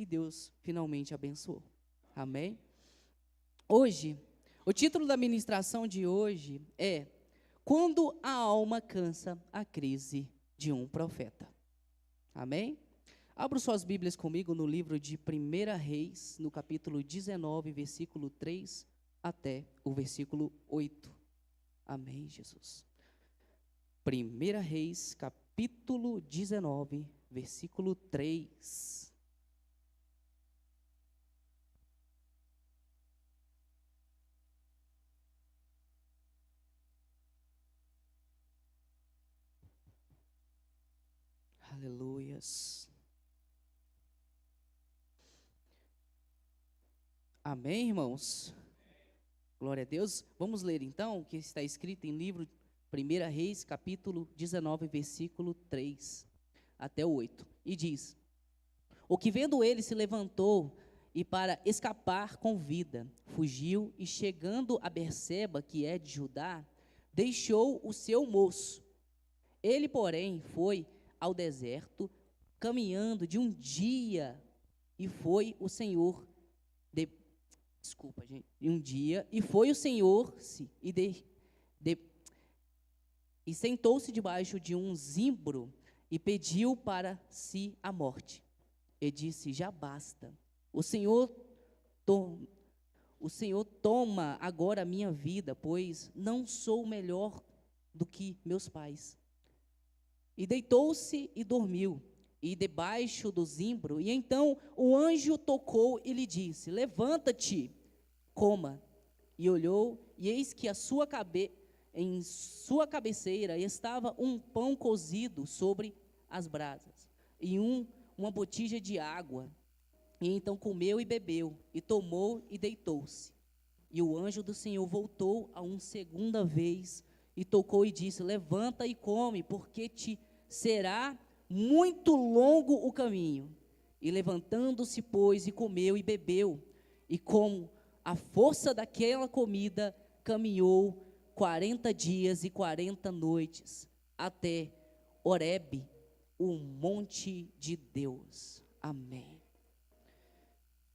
e Deus finalmente abençoou. Amém? Hoje, o título da ministração de hoje é Quando a alma cansa a crise de um profeta. Amém? Abra suas Bíblias comigo no livro de 1 Reis, no capítulo 19, versículo 3 até o versículo 8. Amém, Jesus. 1 Reis, capítulo 19, versículo 3. Aleluias. Amém, irmãos? Glória a Deus. Vamos ler então o que está escrito em livro 1 Reis, capítulo 19, versículo 3 até o 8. E diz: O que vendo ele se levantou e para escapar com vida, fugiu e chegando a Berseba, que é de Judá, deixou o seu moço. Ele, porém, foi ao deserto, caminhando de um dia, e foi o Senhor, e foi o Senhor, e sentou-se debaixo de um zimbro, e pediu para si a morte, e disse, já basta, o Senhor toma agora a minha vida, pois não sou melhor do que meus pais. E deitou-se e dormiu, e debaixo do zimbro, e então o anjo tocou e lhe disse, levanta-te, coma. E olhou, e eis que em sua cabeceira estava um pão cozido sobre as brasas, e uma botija de água. E então comeu e bebeu, e tomou e deitou-se. E o anjo do Senhor voltou a uma segunda vez, e tocou e disse, levanta e come, porque te será muito longo o caminho. E levantando-se, pois, e comeu e bebeu, e com a força daquela comida, caminhou 40 dias e 40 noites, até Horebe, o monte de Deus. Amém.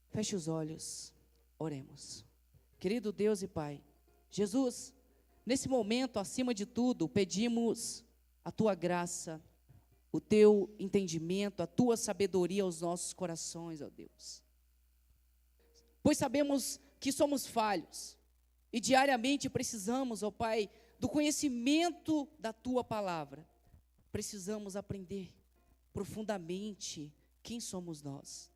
Feche os olhos, oremos. Querido Deus e Pai, Jesus, nesse momento, acima de tudo, pedimos a Tua graça, o Teu entendimento, a Tua sabedoria aos nossos corações, ó Deus. Pois sabemos que somos falhos e diariamente precisamos, ó Pai, do conhecimento da Tua palavra. Precisamos aprender profundamente quem somos nós.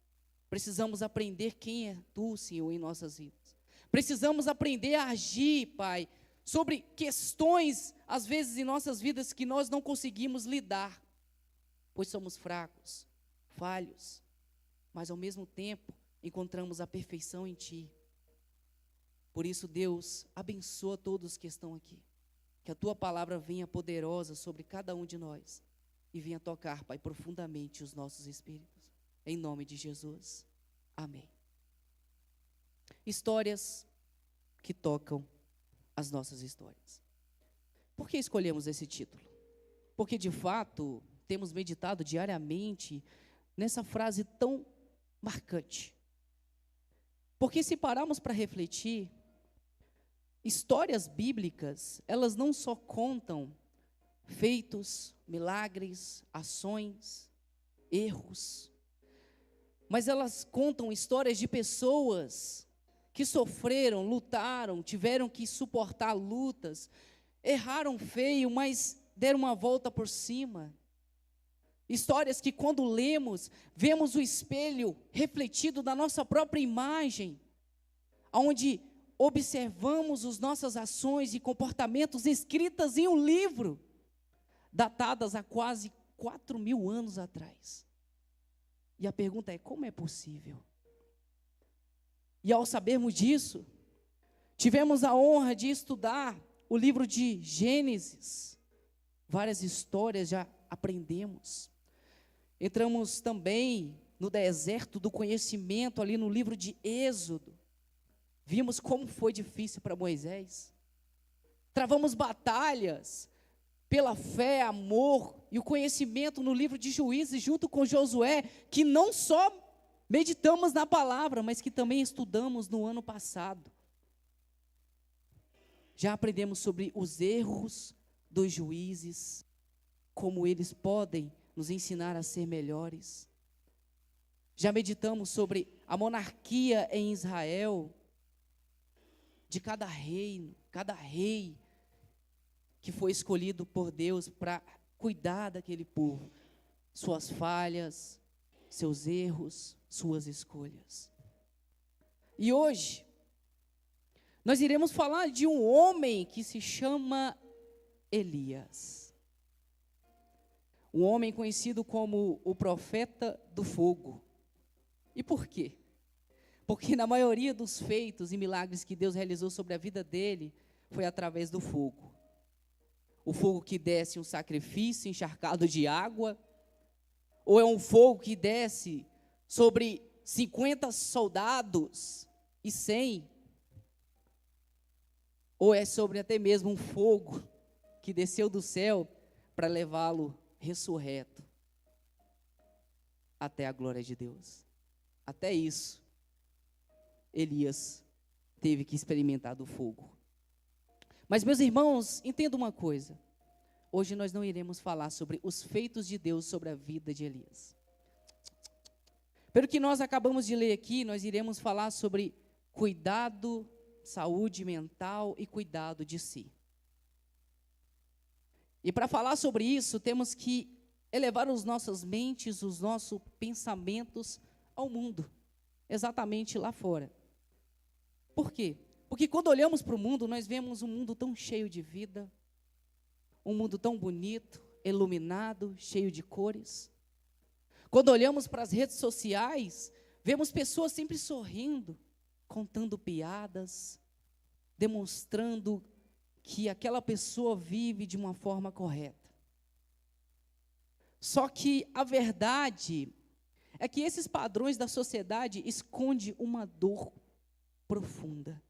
Precisamos aprender quem é Tu, Senhor, em nossas vidas. Precisamos aprender a agir, Pai, sobre questões, às vezes, em nossas vidas que nós não conseguimos lidar, pois somos fracos, falhos, mas ao mesmo tempo encontramos a perfeição em Ti. Por isso, Deus, abençoa todos que estão aqui, que a Tua palavra venha poderosa sobre cada um de nós e venha tocar, Pai, profundamente os nossos espíritos, em nome de Jesus, amém. Histórias que tocam as nossas histórias. Por que escolhemos esse título? Porque, de fato, temos meditado diariamente nessa frase tão marcante. Porque se pararmos para refletir, histórias bíblicas, elas não só contam feitos, milagres, ações, erros, mas elas contam histórias de pessoas que sofreram, lutaram, tiveram que suportar lutas, erraram feio, mas deram uma volta por cima. Histórias que quando lemos, vemos o espelho refletido da nossa própria imagem, onde observamos as nossas ações e comportamentos escritas em um livro, datadas há quase 4.000 anos atrás. E a pergunta é, como é possível? E ao sabermos disso, tivemos a honra de estudar o livro de Gênesis. Várias histórias já aprendemos. Entramos também no deserto do conhecimento, ali no livro de Êxodo. Vimos como foi difícil para Moisés. Travamos batalhas pela fé, amor e o conhecimento no livro de Juízes, junto com Josué, que não só meditamos na palavra, mas que também estudamos no ano passado. Já aprendemos sobre os erros dos juízes, como eles podem nos ensinar a ser melhores. Já meditamos sobre a monarquia em Israel, de cada rei que foi escolhido por Deus para cuidar daquele povo, suas falhas, seus erros, suas escolhas. E hoje, nós iremos falar de um homem que se chama Elias. Um homem conhecido como o profeta do fogo. E por quê? Porque na maioria dos feitos e milagres que Deus realizou sobre a vida dele, foi através do fogo. O fogo que desce um sacrifício encharcado de água, ou é um fogo que desce sobre 50 soldados e 100, ou é sobre até mesmo um fogo que desceu do céu para levá-lo ressurreto até a glória de Deus. Até isso, Elias teve que experimentar do fogo. Mas, meus irmãos, entenda uma coisa. Hoje nós não iremos falar sobre os feitos de Deus sobre a vida de Elias. Pelo que nós acabamos de ler aqui, nós iremos falar sobre cuidado, saúde mental e cuidado de si. E para falar sobre isso, temos que elevar as nossas mentes, os nossos pensamentos ao mundo, exatamente lá fora. Por quê? Porque quando olhamos para o mundo, nós vemos um mundo tão cheio de vida, um mundo tão bonito, iluminado, cheio de cores. Quando olhamos para as redes sociais, vemos pessoas sempre sorrindo, contando piadas, demonstrando que aquela pessoa vive de uma forma correta. Só que a verdade é que esses padrões da sociedade escondem uma dor profunda.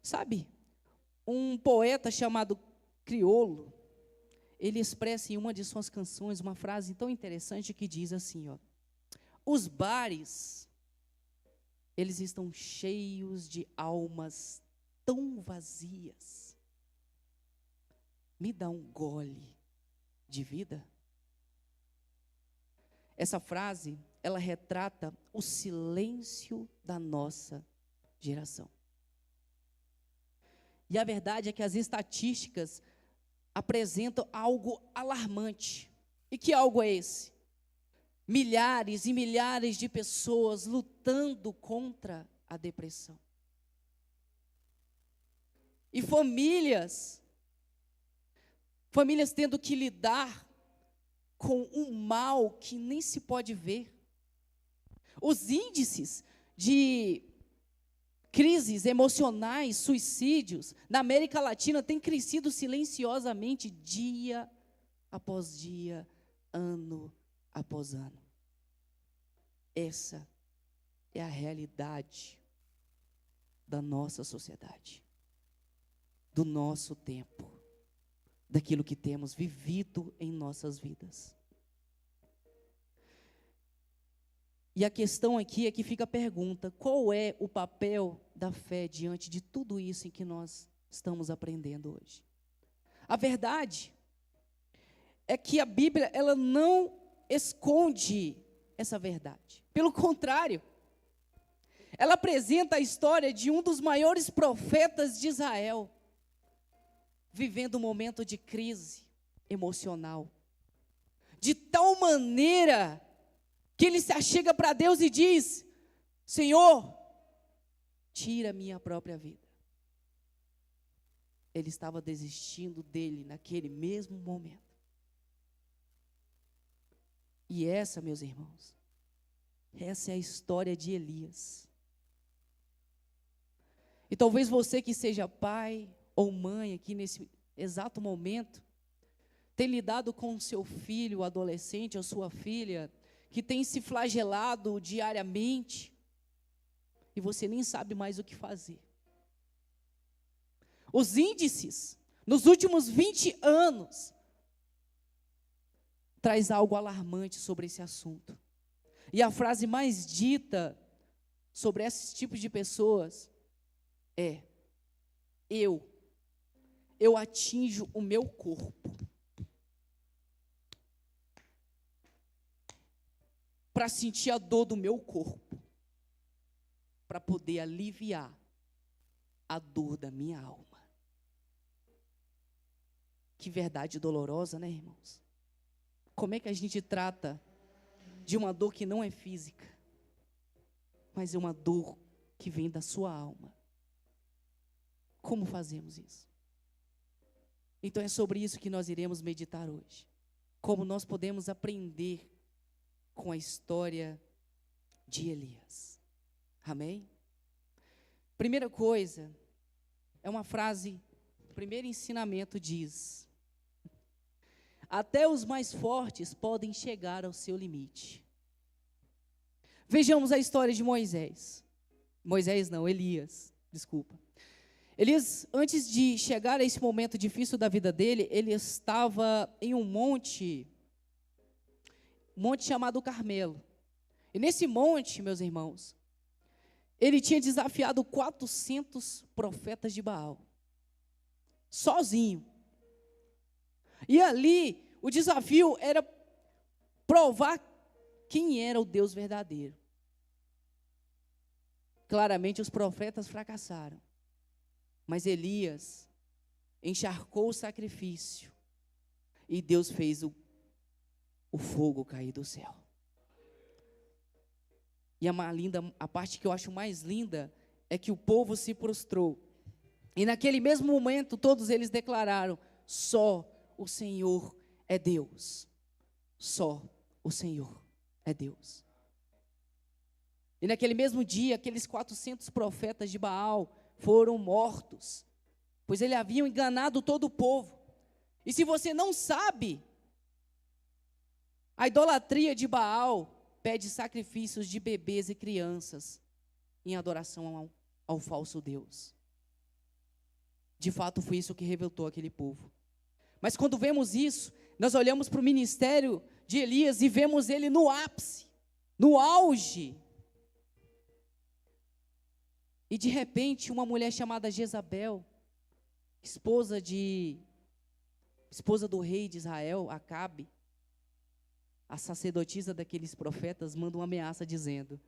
Sabe, um poeta chamado Criolo, ele expressa em uma de suas canções uma frase tão interessante que diz assim, ó: os bares, eles estão cheios de almas tão vazias. Me dá um gole de vida. Essa frase, ela retrata o silêncio da nossa geração. E a verdade é que as estatísticas apresentam algo alarmante. E que algo é esse? Milhares e milhares de pessoas lutando contra a depressão. E famílias tendo que lidar com um mal que nem se pode ver. Os índices de crises emocionais, suicídios, na América Latina têm crescido silenciosamente dia após dia, ano após ano. Essa é a realidade da nossa sociedade, do nosso tempo, daquilo que temos vivido em nossas vidas. E a questão aqui é que fica a pergunta: qual é o papel da fé diante de tudo isso em que nós estamos aprendendo hoje? A verdade é que a Bíblia, ela não esconde essa verdade. Pelo contrário, ela apresenta a história de um dos maiores profetas de Israel, vivendo um momento de crise emocional, de tal maneira que ele se achega para Deus e diz: Senhor, tira a minha própria vida. Ele estava desistindo dele naquele mesmo momento. E essa, meus irmãos, essa é a história de Elias. E talvez você que seja pai ou mãe aqui nesse exato momento, tenha lidado com o seu filho, adolescente, ou sua filha, que tem se flagelado diariamente, e você nem sabe mais o que fazer. Os índices, nos últimos 20 anos, traz algo alarmante sobre esse assunto. E a frase mais dita sobre esses tipos de pessoas é: eu atinjo o meu corpo para sentir a dor do meu corpo, para poder aliviar a dor da minha alma. Que verdade dolorosa, né, irmãos? Como é que a gente trata de uma dor que não é física, mas é uma dor que vem da sua alma? Como fazemos isso? Então é sobre isso que nós iremos meditar hoje. Como nós podemos aprender com a história de Elias. Amém? Primeira coisa, é uma frase, primeiro ensinamento diz: até os mais fortes podem chegar ao seu limite. Vejamos a história de Moisés. Elias, desculpa. Elias, antes de chegar a esse momento difícil da vida dele, ele estava em um monte chamado Carmelo. E nesse monte, meus irmãos, ele tinha desafiado 400 profetas de Baal, sozinho. E ali, o desafio era provar quem era o Deus verdadeiro. Claramente, os profetas fracassaram. Mas Elias encharcou o sacrifício e Deus fez o fogo cair do céu. E a parte que eu acho mais linda é que o povo se prostrou. E naquele mesmo momento, todos eles declararam: só o Senhor é Deus. Só o Senhor é Deus. E naquele mesmo dia, aqueles 400 profetas de Baal foram mortos, pois eles haviam enganado todo o povo. E se você não sabe, a idolatria de Baal pede sacrifícios de bebês e crianças em adoração ao falso Deus. De fato, foi isso que revoltou aquele povo. Mas quando vemos isso, nós olhamos para o ministério de Elias e vemos ele no ápice, no auge. E de repente, uma mulher chamada Jezabel, esposa do rei de Israel, Acabe, a sacerdotisa daqueles profetas, manda uma ameaça dizendo: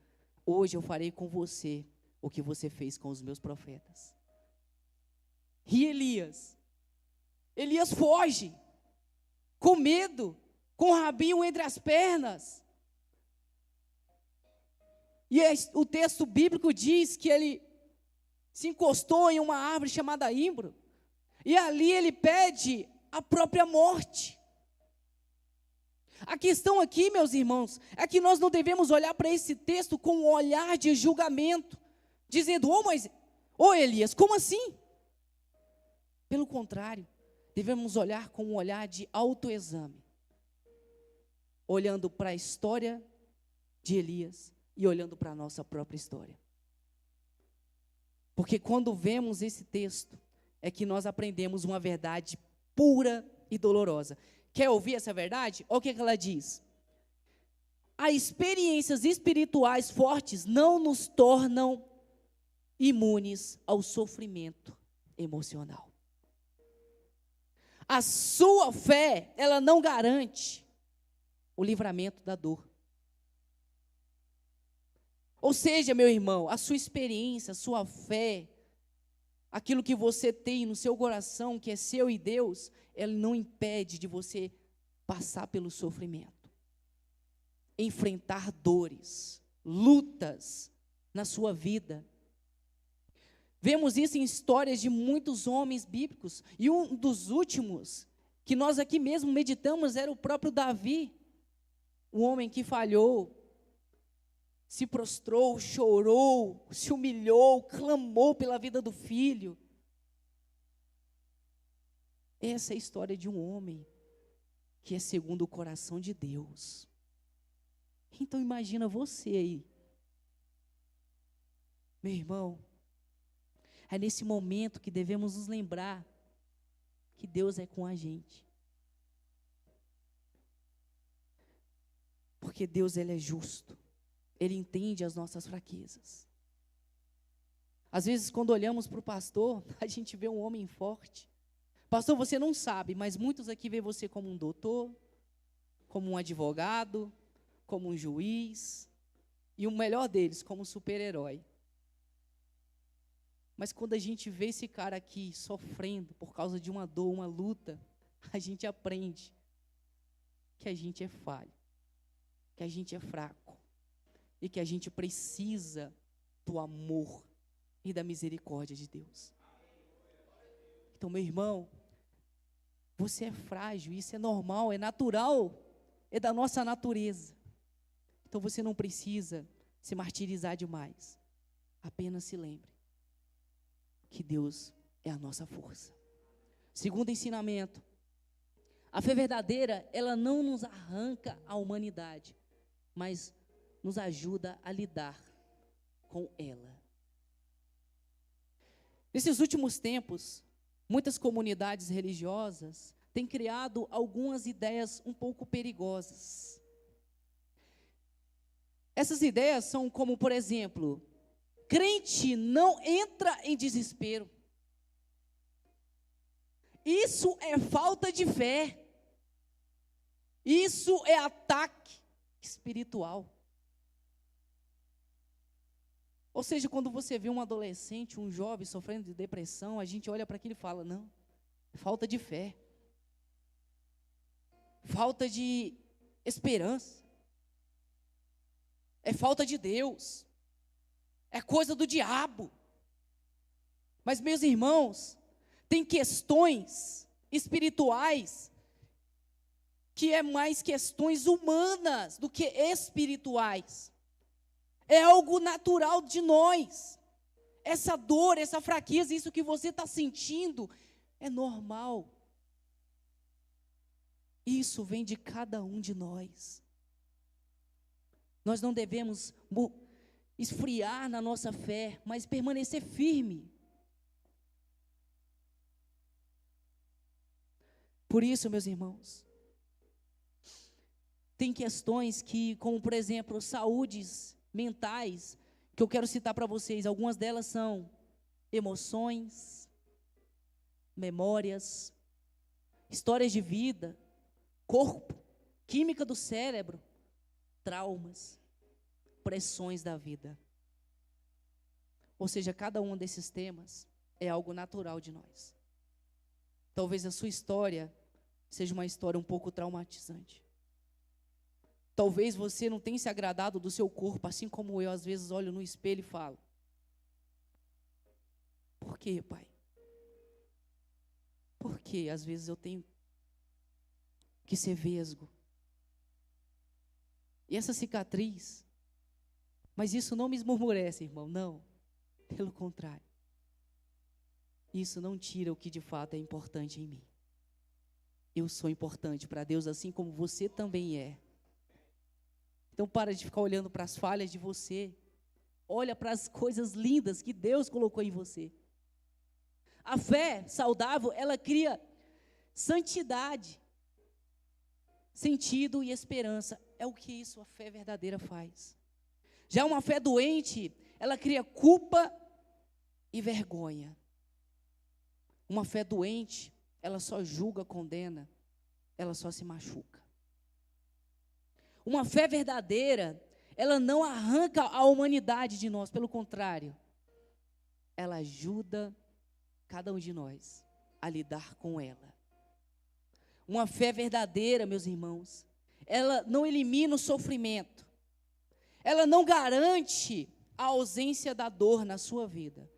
hoje eu farei com você o que você fez com os meus profetas. E Elias foge, com medo, com o rabinho entre as pernas. E o texto bíblico diz que ele se encostou em uma árvore chamada imbro, e ali ele pede a própria morte. A questão aqui, meus irmãos, é que nós não devemos olhar para esse texto com um olhar de julgamento, dizendo: Elias, como assim? Pelo contrário, devemos olhar com um olhar de autoexame, olhando para a história de Elias e olhando para a nossa própria história. Porque quando vemos esse texto, é que nós aprendemos uma verdade pura e dolorosa. Quer ouvir essa verdade? Olha o que ela diz: as experiências espirituais fortes não nos tornam imunes ao sofrimento emocional. A sua fé, ela não garante o livramento da dor. Ou seja, meu irmão, a sua experiência, a sua fé, aquilo que você tem no seu coração, que é seu e Deus, ela não impede de você passar pelo sofrimento, enfrentar dores, lutas na sua vida. Vemos isso em histórias de muitos homens bíblicos, e um dos últimos, que nós aqui mesmo meditamos, era o próprio Davi, um homem que falhou, se prostrou, chorou, se humilhou, clamou pela vida do filho. Essa é a história de um homem que é segundo o coração de Deus. Então imagina você aí, meu irmão. É nesse momento que devemos nos lembrar que Deus é com a gente. Porque Deus, Ele é justo. Ele entende as nossas fraquezas. Às vezes, quando olhamos para o pastor, a gente vê um homem forte. Pastor, você não sabe, mas muitos aqui veem você como um doutor, como um advogado, como um juiz, e o melhor deles, como um super-herói. Mas quando a gente vê esse cara aqui sofrendo por causa de uma dor, uma luta, a gente aprende que a gente é falho, que a gente é fraco, e que a gente precisa do amor e da misericórdia de Deus. Então, meu irmão, você é frágil, isso é normal, é natural, é da nossa natureza. Então você não precisa se martirizar demais. Apenas se lembre que Deus é a nossa força. Segundo ensinamento, a fé verdadeira, ela não nos arranca a humanidade, mas nos ajuda a lidar com ela. Nesses últimos tempos, muitas comunidades religiosas têm criado algumas ideias um pouco perigosas. Essas ideias são como, por exemplo, crente não entra em desespero. Isso é falta de fé. Isso é ataque espiritual. Ou seja, quando você vê um adolescente, um jovem sofrendo de depressão, a gente olha para aquilo e fala, não, é falta de fé. Falta de esperança. É falta de Deus. É coisa do diabo. Mas, meus irmãos, tem questões espirituais que é mais questões humanas do que espirituais. É algo natural de nós. Essa dor, essa fraqueza, isso que você está sentindo, é normal. Isso vem de cada um de nós. Nós não devemos esfriar na nossa fé, mas permanecer firme. Por isso, meus irmãos, tem questões que, como por exemplo, saúdes mentais, que eu quero citar para vocês. Algumas delas são emoções, memórias, histórias de vida, corpo, química do cérebro, traumas, pressões da vida. Ou seja, cada um desses temas é algo natural de nós. Talvez a sua história seja uma história um pouco traumatizante. Talvez você não tenha se agradado do seu corpo, assim como eu às vezes olho no espelho e falo, por quê, pai? Por que às vezes eu tenho que ser vesgo? E essa cicatriz, mas isso não me esmorece, irmão, não. Pelo contrário. Isso não tira o que de fato é importante em mim. Eu sou importante para Deus, assim como você também é. Então para de ficar olhando para as falhas de você. Olha para as coisas lindas que Deus colocou em você. A fé saudável, ela cria santidade, sentido e esperança. É o que isso, a fé verdadeira faz. Já uma fé doente, ela cria culpa e vergonha. Uma fé doente, ela só julga, condena, ela só se machuca. Uma fé verdadeira, ela não arranca a humanidade de nós, pelo contrário, ela ajuda cada um de nós a lidar com ela. Uma fé verdadeira, meus irmãos, ela não elimina o sofrimento, ela não garante a ausência da dor na sua vida.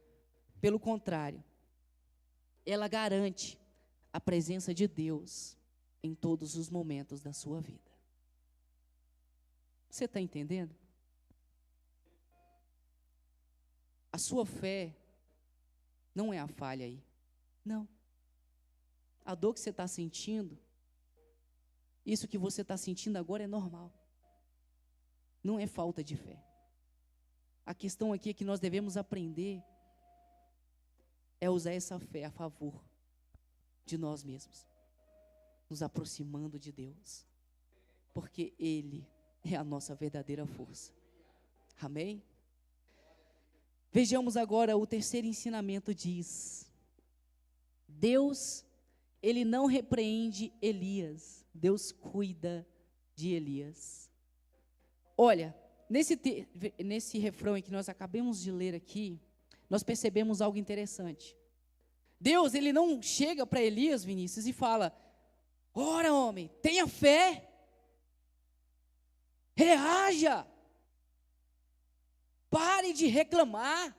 Pelo contrário, ela garante a presença de Deus em todos os momentos da sua vida. Você está entendendo? A sua fé não é a falha aí. Não. A dor que você está sentindo, isso que você está sentindo agora é normal. Não é falta de fé. A questão aqui é que nós devemos aprender é usar essa fé a favor de nós mesmos, nos aproximando de Deus, porque Ele é a nossa verdadeira força. Amém? Vejamos agora o terceiro ensinamento diz: Deus, Ele não repreende Elias, Deus cuida de Elias. Olha, nesse refrão que nós acabamos de ler aqui, nós percebemos algo interessante. Deus, Ele não chega para Elias, Vinícius, e fala: ora, homem, tenha fé, reaja, pare de reclamar.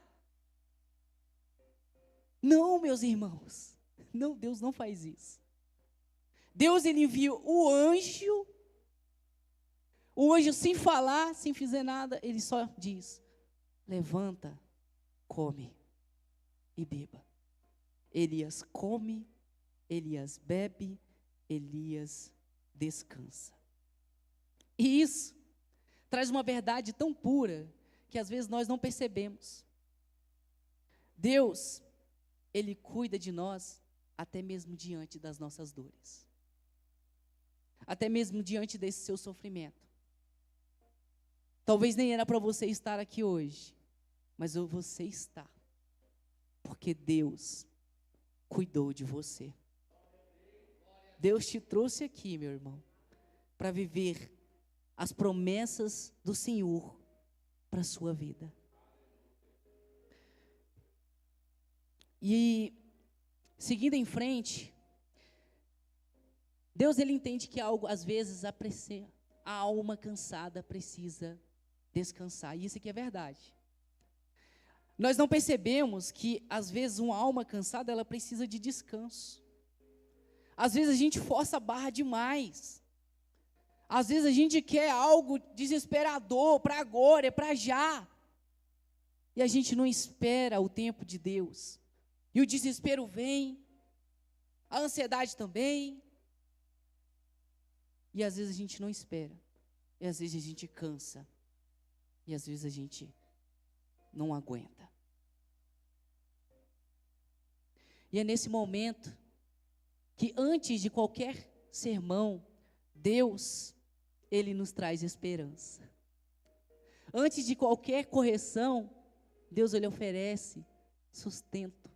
Não, meus irmãos, não, Deus não faz isso. Deus, Ele envia o anjo sem falar, sem fazer nada, Ele só diz: levanta, come e beba. Elias come, Elias bebe, Elias descansa. E isso traz uma verdade tão pura que às vezes nós não percebemos. Deus, Ele cuida de nós até mesmo diante das nossas dores. Até mesmo diante desse seu sofrimento. Talvez nem era para você estar aqui hoje, mas você está. Porque Deus cuidou de você. Deus te trouxe aqui, meu irmão, para viver as promessas do Senhor para a sua vida. E, seguindo em frente, Deus, Ele entende que algo, às vezes, a alma cansada precisa descansar. E isso aqui é verdade. Nós não percebemos que, às vezes, uma alma cansada, ela precisa de descanso. Às vezes, a gente força a barra demais. Às vezes, a gente quer algo desesperador, para agora, é para já. E a gente não espera o tempo de Deus. E o desespero vem, a ansiedade também. E, às vezes, a gente não espera. E, às vezes, a gente cansa. E, às vezes, a gente não aguenta. E é nesse momento que antes de qualquer sermão, Deus, Ele nos traz esperança. Antes de qualquer correção, Deus, Ele oferece sustento.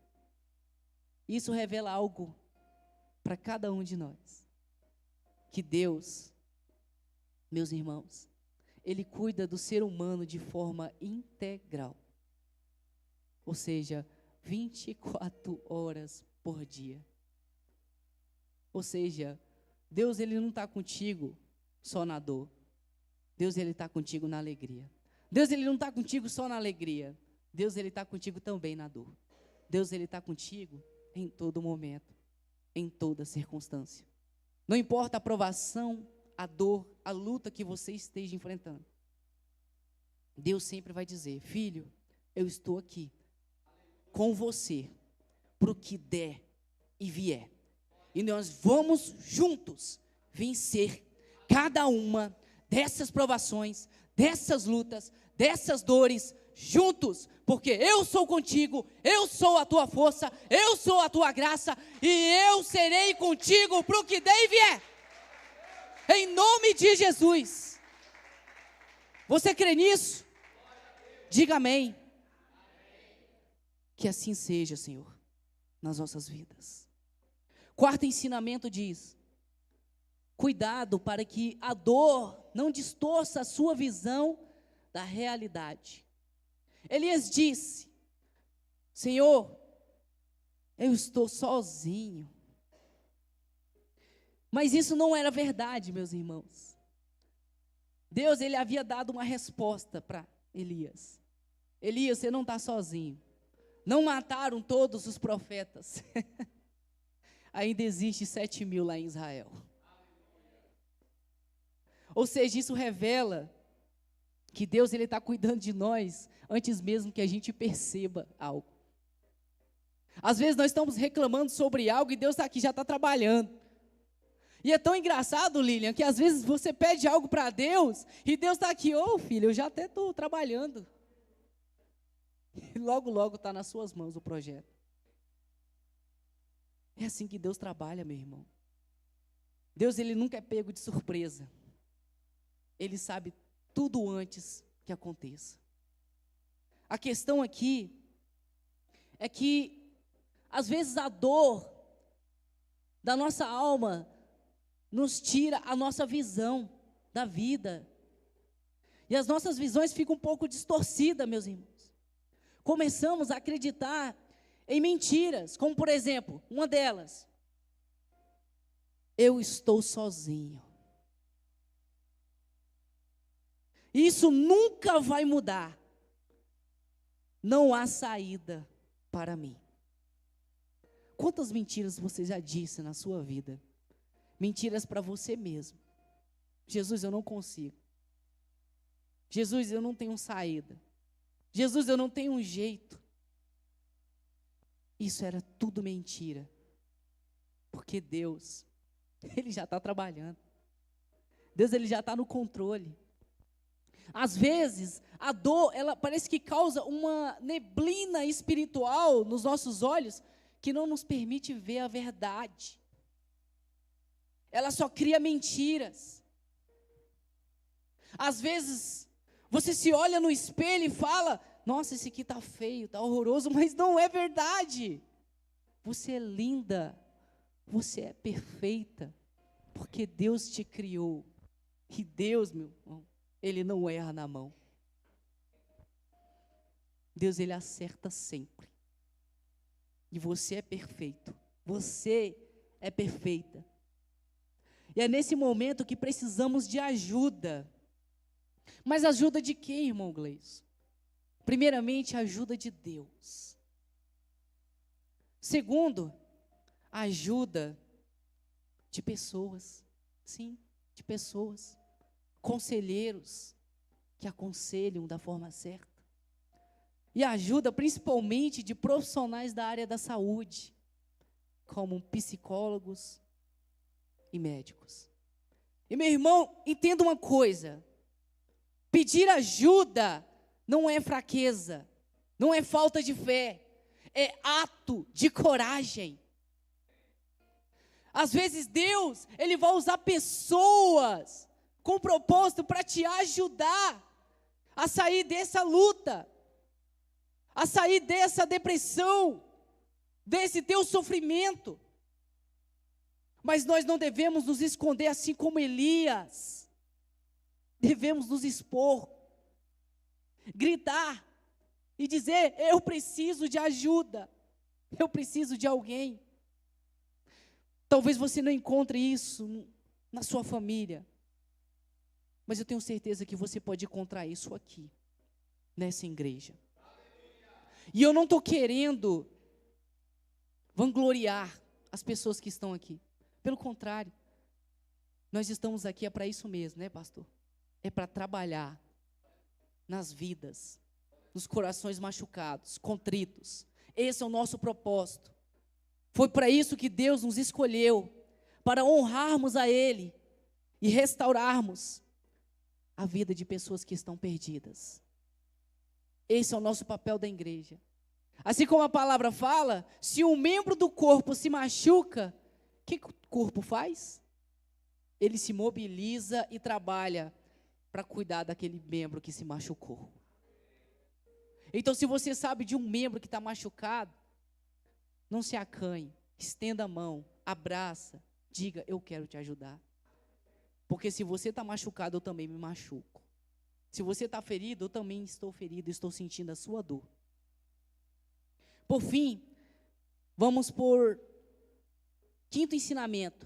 Isso revela algo para cada um de nós. Que Deus, meus irmãos, Ele cuida do ser humano de forma integral. Ou seja, 24 horas por dia. Ou seja, Deus, Ele não está contigo só na dor. Deus, Ele está contigo na alegria. Deus, Ele não está contigo só na alegria. Deus, Ele está contigo também na dor. Deus, Ele está contigo em todo momento, em toda circunstância. Não importa a provação, a dor, a luta que você esteja enfrentando. Deus sempre vai dizer: filho, eu estou aqui com você para o que der e vier. E nós vamos juntos vencer cada uma dessas provações, dessas lutas, dessas dores, juntos, porque eu sou contigo, eu sou a tua força, eu sou a tua graça, e eu serei contigo para o que der e vier. Em nome de Jesus. Você crê nisso? Diga amém. Que assim seja, Senhor, nas nossas vidas. Quarto ensinamento diz: cuidado para que a dor não distorça a sua visão da realidade. Elias disse: Senhor, eu estou sozinho. Mas isso não era verdade, meus irmãos. Deus, Ele havia dado uma resposta para Elias. Elias, você não está sozinho. Não mataram todos os profetas. Ainda existe 7.000 lá em Israel. Ou seja, isso revela que Deus, Ele está cuidando de nós antes mesmo que a gente perceba algo. Às vezes nós estamos reclamando sobre algo e Deus está aqui, já está trabalhando. E é tão engraçado, Lilian, que às vezes você pede algo para Deus e Deus está aqui: ô filho, eu já até estou trabalhando. E logo, logo está nas suas mãos o projeto. É assim que Deus trabalha, meu irmão. Deus, Ele nunca é pego de surpresa. Ele sabe tudo antes que aconteça. A questão aqui é que, às vezes, a dor da nossa alma nos tira a nossa visão da vida. E as nossas visões ficam um pouco distorcidas, meus irmãos. Começamos a acreditar em mentiras, como, por exemplo, uma delas: eu estou sozinho. Isso nunca vai mudar. Não há saída para mim. Quantas mentiras você já disse na sua vida? Mentiras para você mesmo. Jesus, eu não consigo. Jesus, eu não tenho saída. Jesus, eu não tenho um jeito. Isso era tudo mentira. Porque Deus, Ele já está trabalhando. Deus, Ele já está no controle. Às vezes, a dor, ela parece que causa uma neblina espiritual nos nossos olhos, que não nos permite ver a verdade. Ela só cria mentiras. Às vezes, você se olha no espelho e fala: nossa, esse aqui está feio, está horroroso, mas não é verdade. Você é linda, você é perfeita, porque Deus te criou. E Deus, meu irmão, Ele não erra na mão. Deus, Ele acerta sempre. E você é perfeito. Você é perfeita. E é nesse momento que precisamos de ajuda. Mas ajuda de quem, irmão Gleison? Primeiramente, ajuda de Deus. Segundo, ajuda de pessoas. Sim, de pessoas. Conselheiros que aconselham da forma certa. E ajuda principalmente de profissionais da área da saúde, como psicólogos e médicos. E, meu irmão, entenda uma coisa: pedir ajuda não é fraqueza, não é falta de fé, é ato de coragem. Às vezes Deus, Ele vai usar pessoas com propósito para te ajudar a sair dessa luta, a sair dessa depressão, desse teu sofrimento. Mas nós não devemos nos esconder assim como Elias. Devemos nos expor, gritar e dizer: eu preciso de ajuda, eu preciso de alguém. Talvez você não encontre isso na sua família, mas eu tenho certeza que você pode encontrar isso aqui, nessa igreja. E eu não estou querendo vangloriar as pessoas que estão aqui. Pelo contrário, nós estamos aqui é para isso mesmo, né, pastor? É para trabalhar nas vidas, nos corações machucados, contritos. Esse é o nosso propósito. Foi para isso que Deus nos escolheu, para honrarmos a Ele e restaurarmos a vida de pessoas que estão perdidas. Esse é o nosso papel da igreja. Assim como a palavra fala, se um membro do corpo se machuca, o que o corpo faz? Ele se mobiliza e trabalha para cuidar daquele membro que se machucou. Então, se você sabe de um membro que está machucado, não se acanhe, estenda a mão, abraça, diga: eu quero te ajudar. Porque se você está machucado, eu também me machuco. Se você está ferido, eu também estou ferido, estou sentindo a sua dor. Por fim, vamos por quinto ensinamento.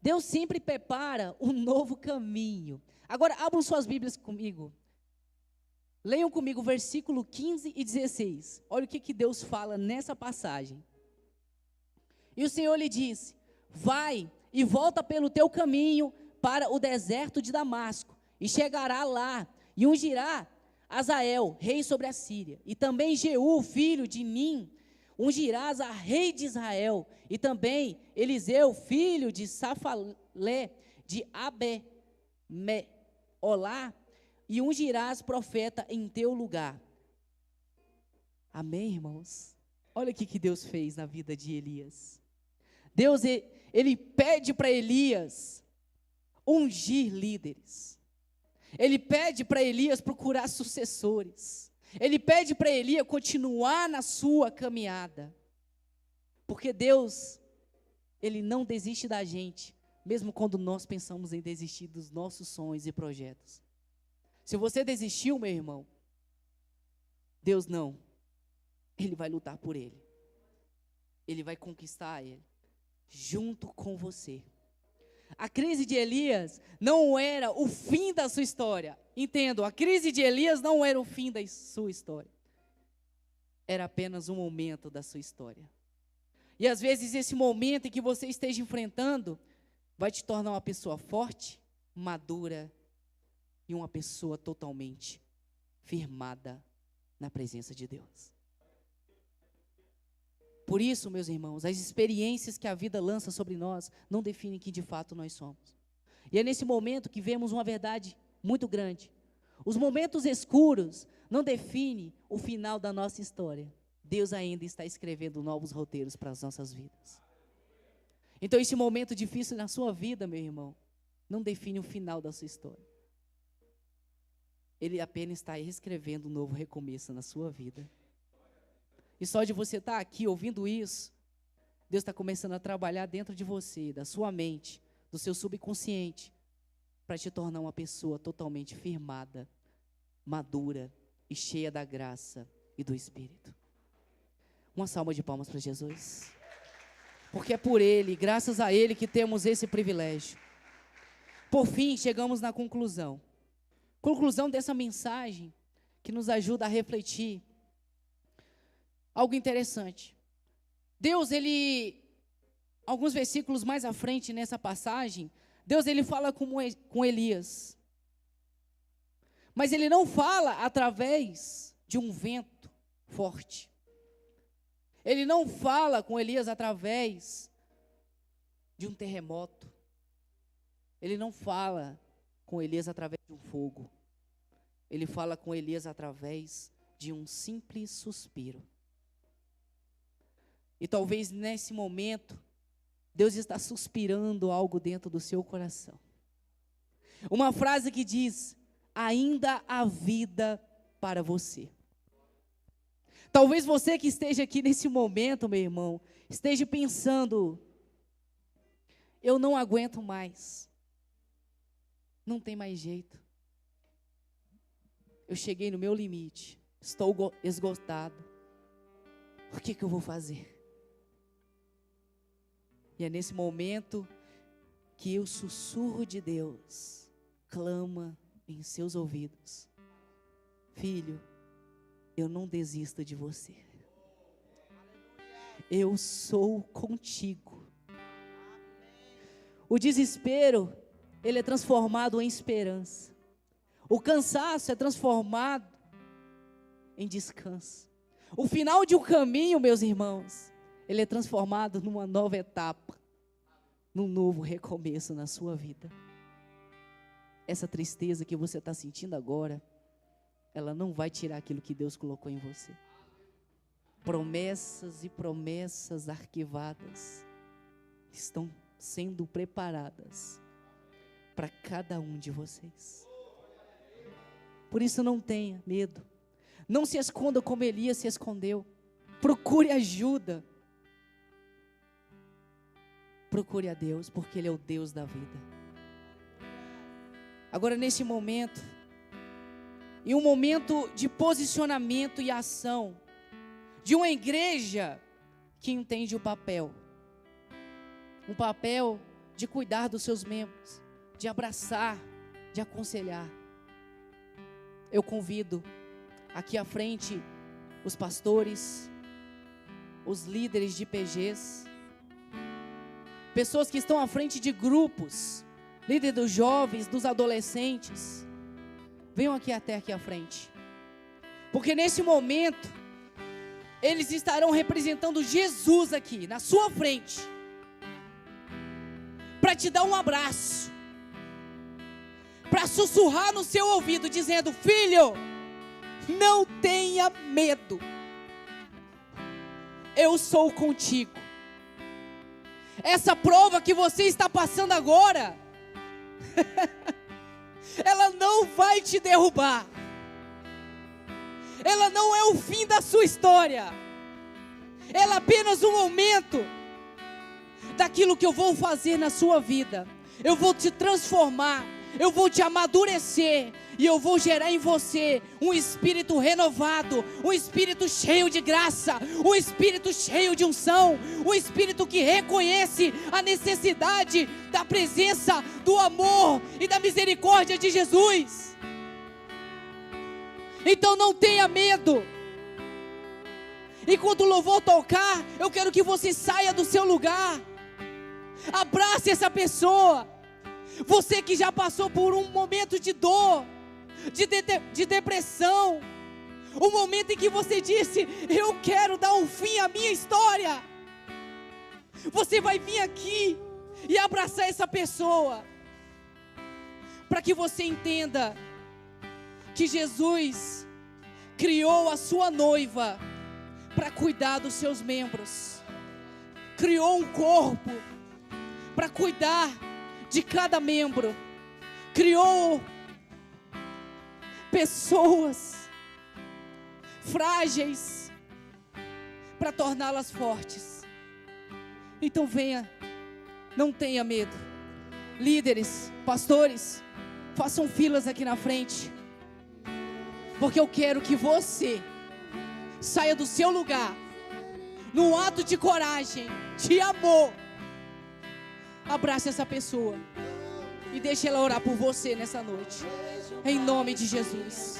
Deus sempre prepara um novo caminho. Agora, abram suas Bíblias comigo. Leiam comigo versículo 15 e 16. Olha o que Deus fala nessa passagem. E o Senhor lhe disse: vai e volta pelo teu caminho para o deserto de Damasco, e chegará lá, e ungirá Azael, rei sobre a Síria, e também Jeú, filho de Nim, ungirás a rei de Israel, e também Eliseu, filho de Safalé, de Abemeolá, e ungirás profeta em teu lugar. Amém, irmãos? Olha o que Deus fez na vida de Elias. Deus, ele pede para Elias ungir líderes. Ele pede para Elias procurar sucessores. Ele pede para Elias continuar na sua caminhada. Porque Deus, Ele não desiste da gente, mesmo quando nós pensamos em desistir dos nossos sonhos e projetos. Se você desistiu, meu irmão, Deus não. Ele vai lutar por ele. Ele vai conquistar ele, junto com você. A crise de Elias não era o fim da sua história. Entendo, a crise de Elias não era o fim da sua história. Era apenas um momento da sua história. E às vezes esse momento em que você esteja enfrentando vai te tornar uma pessoa forte, madura e uma pessoa totalmente firmada na presença de Deus. Por isso, meus irmãos, as experiências que a vida lança sobre nós não definem quem de fato nós somos. E é nesse momento que vemos uma verdade muito grande. Os momentos escuros não definem o final da nossa história. Deus ainda está escrevendo novos roteiros para as nossas vidas. Então, esse momento difícil na sua vida, meu irmão, não define o final da sua história. Ele apenas está escrevendo um novo recomeço na sua vida. E só de você estar aqui ouvindo isso, Deus está começando a trabalhar dentro de você, da sua mente, do seu subconsciente, para te tornar uma pessoa totalmente firmada, madura e cheia da graça e do Espírito. Uma salva de palmas para Jesus. Porque é por Ele, graças a Ele, que temos esse privilégio. Por fim, chegamos na conclusão. Conclusão dessa mensagem que nos ajuda a refletir algo interessante. Deus, alguns versículos mais à frente nessa passagem, Deus, ele fala com Elias. Mas ele não fala através de um vento forte. Ele não fala com Elias através de um terremoto. Ele não fala com Elias através de um fogo. Ele fala com Elias através de um simples suspiro. E talvez nesse momento, Deus está suspirando algo dentro do seu coração. Uma frase que diz: ainda há vida para você. Talvez você que esteja aqui nesse momento, meu irmão, esteja pensando: eu não aguento mais. Não tem mais jeito. Eu cheguei no meu limite. Estou esgotado. O que eu vou fazer? E é nesse momento que o sussurro de Deus clama em seus ouvidos: filho, eu não desisto de você. Eu sou contigo. O desespero, ele é transformado em esperança. O cansaço é transformado em descanso. O final de um caminho, meus irmãos, ele é transformado numa nova etapa, num novo recomeço na sua vida. Essa tristeza que você está sentindo agora, ela não vai tirar aquilo que Deus colocou em você. Promessas e promessas arquivadas estão sendo preparadas para cada um de vocês. Por isso não tenha medo. Não se esconda como Elias se escondeu. Procure ajuda. Procure a Deus, porque Ele é o Deus da vida. Agora, nesse momento, em um momento de posicionamento e ação, de uma igreja que entende o papel. Um papel de cuidar dos seus membros, de abraçar, de aconselhar. Eu convido aqui à frente os pastores, os líderes de PGs, pessoas que estão à frente de grupos, líder dos jovens, dos adolescentes. Venham até aqui à frente. Porque nesse momento, eles estarão representando Jesus aqui, na sua frente. Para te dar um abraço. Para sussurrar no seu ouvido, dizendo: filho, não tenha medo. Eu sou contigo. Essa prova que você está passando agora, ela não vai te derrubar. ela não é o fim da sua história. Ela é apenas um momento daquilo que eu vou fazer na sua vida. Eu vou te transformar, eu vou te amadurecer, e eu vou gerar em você um espírito renovado, um espírito cheio de graça, um espírito cheio de unção, um espírito que reconhece a necessidade da presença, do amor e da misericórdia de Jesus. Então não tenha medo. E quando o louvor tocar, eu quero que você saia do seu lugar, abrace essa pessoa. Você que já passou por um momento de dor, de depressão, um momento em que você disse: eu quero dar um fim à minha história. Você vai vir aqui e abraçar essa pessoa, para que você entenda que Jesus criou a sua noiva para cuidar dos seus membros, criou um corpo para cuidar de cada membro, criou pessoas frágeis para torná-las fortes. Então venha, não tenha medo. Líderes, pastores, façam filas aqui na frente, porque eu quero que você saia do seu lugar, num ato de coragem, de amor, abrace essa pessoa e deixe ela orar por você nessa noite, em nome de Jesus,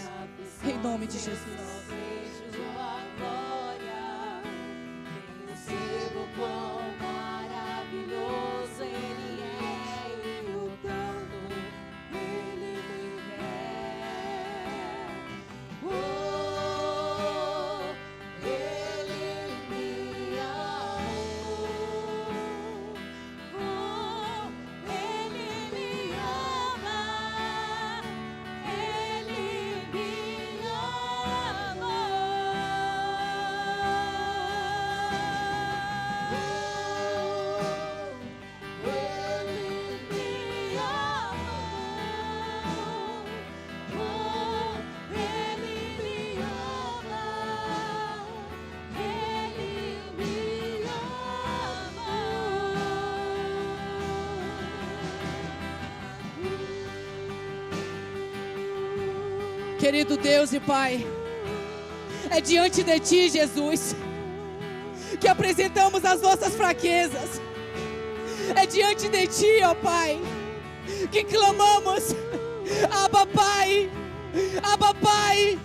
em nome de Jesus. Querido Deus e Pai, é diante de Ti, Jesus, que apresentamos as nossas fraquezas. É diante de Ti, ó Pai, que clamamos: Abba Pai, Abba Pai,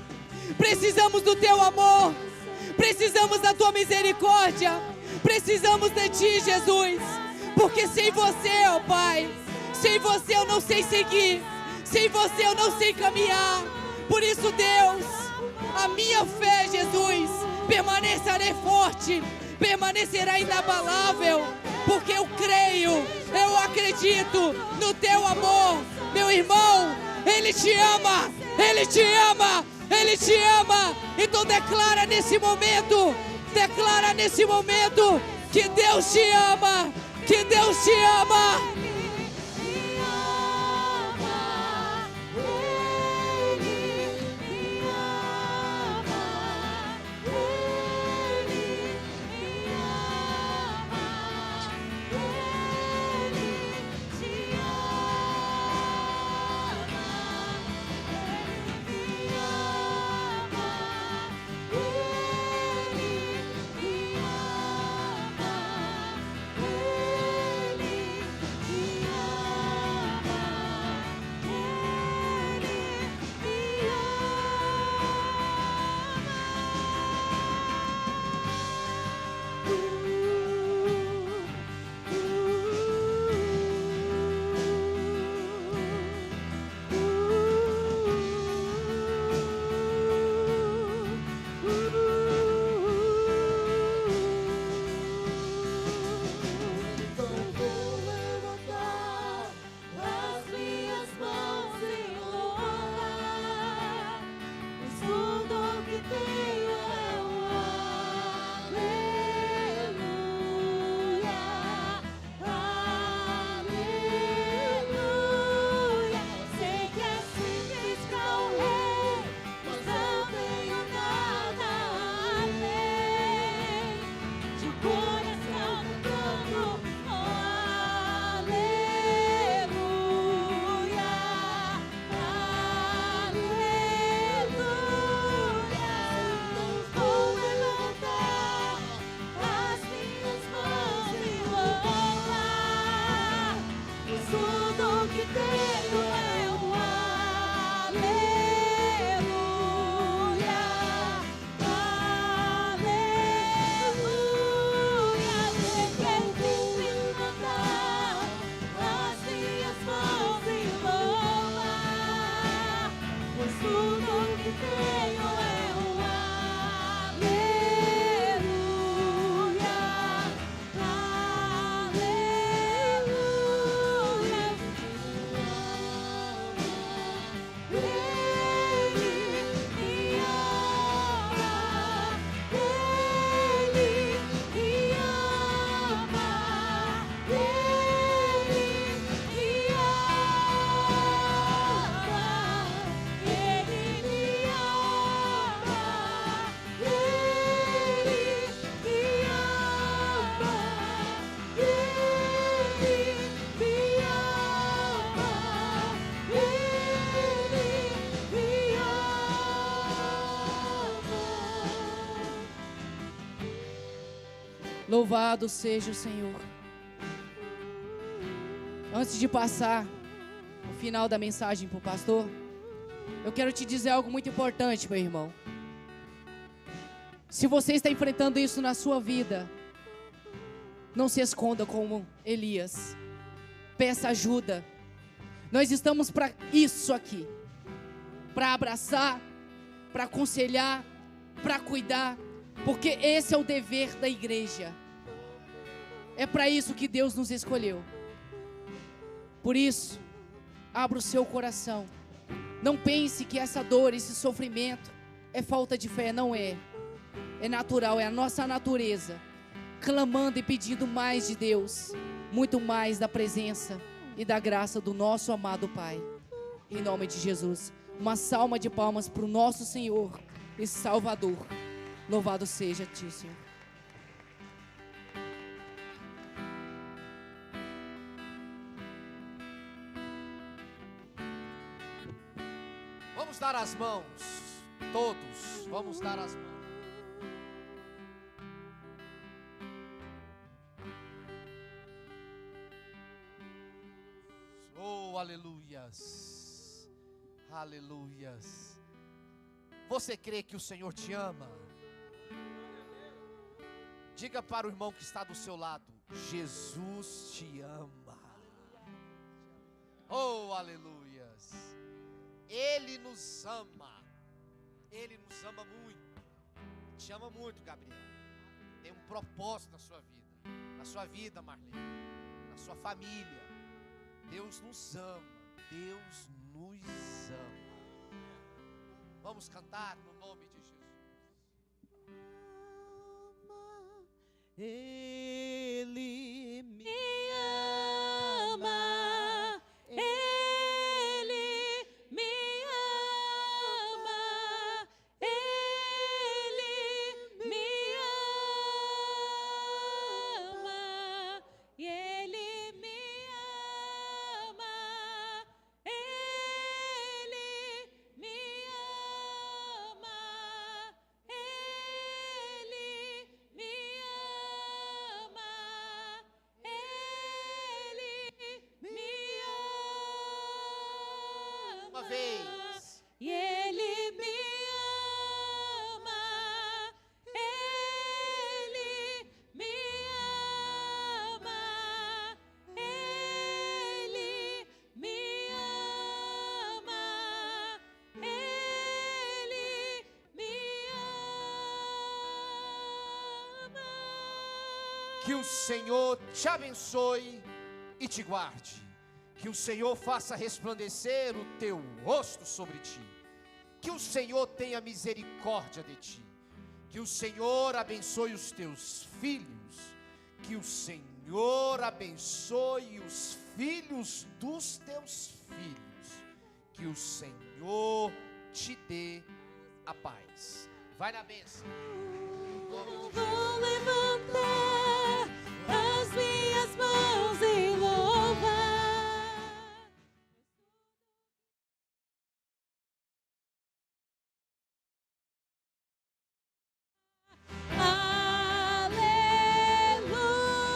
precisamos do Teu amor, precisamos da Tua misericórdia, precisamos de Ti, Jesus, porque sem Você, ó Pai, sem Você eu não sei seguir, sem Você eu não sei caminhar. Por isso, Deus, a minha fé, Jesus, permanecerá forte, permanecerá inabalável, porque eu creio, eu acredito no Teu amor. Meu irmão, Ele te ama, Ele te ama, Ele te ama. Então declara nesse momento que Deus te ama, que Deus te ama. Louvado seja o Senhor. Antes de passar o final da mensagem para o pastor, eu quero te dizer algo muito importante, meu irmão. Se você está enfrentando isso na sua vida, não se esconda como Elias. Peça ajuda. Nós estamos para isso aqui. Para abraçar, para aconselhar, para cuidar. Porque esse é o dever da igreja. É para isso que Deus nos escolheu. Por isso, abra o seu coração. Não pense que essa dor, esse sofrimento é falta de fé, não é. É natural, é a nossa natureza, clamando e pedindo mais de Deus, muito mais da presença e da graça do nosso amado Pai. Em nome de Jesus, uma salva de palmas para o nosso Senhor e Salvador. Louvado seja a Ti, Senhor. Vamos dar as mãos, todos, vamos dar as mãos. Oh, aleluias, aleluias. Você crê que o Senhor te ama? Diga para o irmão que está do seu lado: Jesus te ama. Oh, aleluias. Ele nos ama. Ele nos ama muito. Te ama muito, Gabriel. Tem um propósito na sua vida, Marlene, na sua família. Deus nos ama. Deus nos ama. Vamos cantar no nome de Jesus. Ele me ama. Vez. E Ele me ama, Ele me ama, Ele me ama, Ele me ama. Que o Senhor te abençoe e te guarde. Que o Senhor faça resplandecer o teu rosto sobre ti. Que o Senhor tenha misericórdia de ti. Que o Senhor abençoe os teus filhos. Que o Senhor abençoe os filhos dos teus filhos. Que o Senhor te dê a paz. Vai na bênção. Em nome de Jesus.